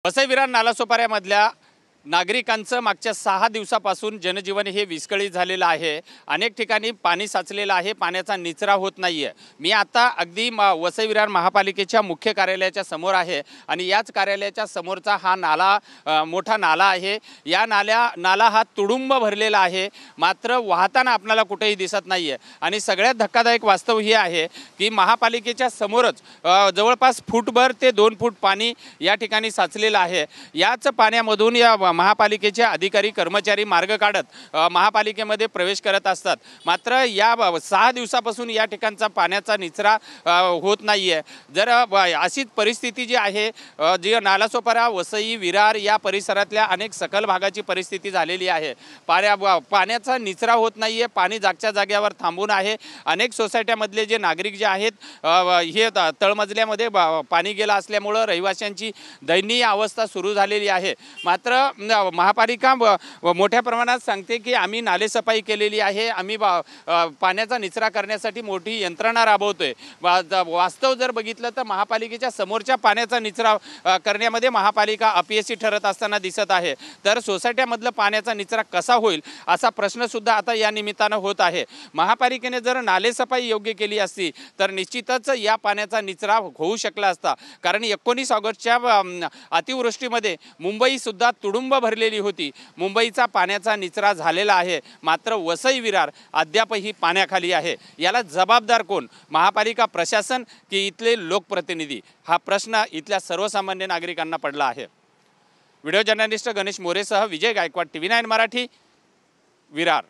वसई विरार नालासोपाऱ्यामधल्या नागरिकांचं मागच्या 6 दिवसापासून जनजीवन हे विस्कळीत झालेलं आहे। अनेक ठिकाणी पाणी साचलेलं आहे, पाण्याचा निचरा होत नाहीये। मी आता अगदी वसई विरार महापालिकेच्या मुख्य कार्यालयाच्या समोर आहे आणि याच कार्यालयाच्या समोरचा हा नाला मोठा नाला आहे। या नाला हा तुडुंब भरलेला आहे, मात्र वाहताना आपल्याला कुठेही दिसत नाहीये। आणि सगळ्यात धक्कादायक वास्तव हे आहे की महापालिकेच्या समोरच जवळपास फूटभर ते 2 फूट पाणी या ठिकाणी साचलेलं आहे। याच पाण्यामधून या महापालिकेचे अधिकारी कर्मचारी मार्ग काढत महापालिकेमध्ये प्रवेश करत असतात। मात्र या 6 दिवसापासून या ठिकाणचा पाण्याचा निचरा होत नाहीये। जर अशीच परिस्थिती जी आहे, जी नालासोपारा वसई विरार या परिसरातल्या अनेक सखल भागाची परिस्थिती झालेली आहे। पाण्याचा निचरा होत नाहीये, पाणी जागच्या जागेवर थांबून आहे। अनेक सोसायट्यामधले जे नागरिक जे आहेत हे तळमजल्यामध्ये पाणी गेलं असल्यामुळे रहिवाशांची दयनीय अवस्था सुरू झालेली आहे। मात्र महापालिका मोठ्या प्रमाणात सांगते की आम्ही नालेसफाई केलेली आहे, आम्ही पाण्याचा निचरा करण्यासाठी मोठी यंत्रणा राबवतोय। वास्तव जर बघितलं तर महापालिकेच्या समोरच्या पाण्याचा निचरा करण्यामध्ये महापालिका अपयशी ठरत असताना दिसत आहे। तर सोसायट्यामधलं पाण्याचा निचरा कसा होईल असा प्रश्न सुद्धा आता या निमित्तानं होत आहे। महापालिकेने जर नालेसफाई योग्य केली असती तर निश्चितच या पाण्याचा निचरा होऊ शकला असता। कारण 19 ऑगस्टच्या अतिवृष्टीमध्ये मुंबई सुद्धा तुडुंब भरलेली होती। मुंबईचा पाण्याचा निचरा झालेला आहे, मात्र वसई विरार अद्यापही पाण्याखाली आहे। याला जबाबदार कोण? महापालिका प्रशासन की इथले लोकप्रतिनिधी? हा प्रश्न इथल्या सर्वसामान्य नागरिकांना पडला आहे। व्हिडिओ जर्नलिस्ट गणेश मोरेसह विजय गायकवाड, TV9 मराठी, विरार।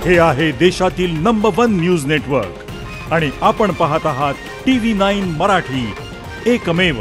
हे आहे देशातील नंबर 1 न्यूज नेटवर्क आणि आपण पाहत आहात TV9 मराठी, एकमेव।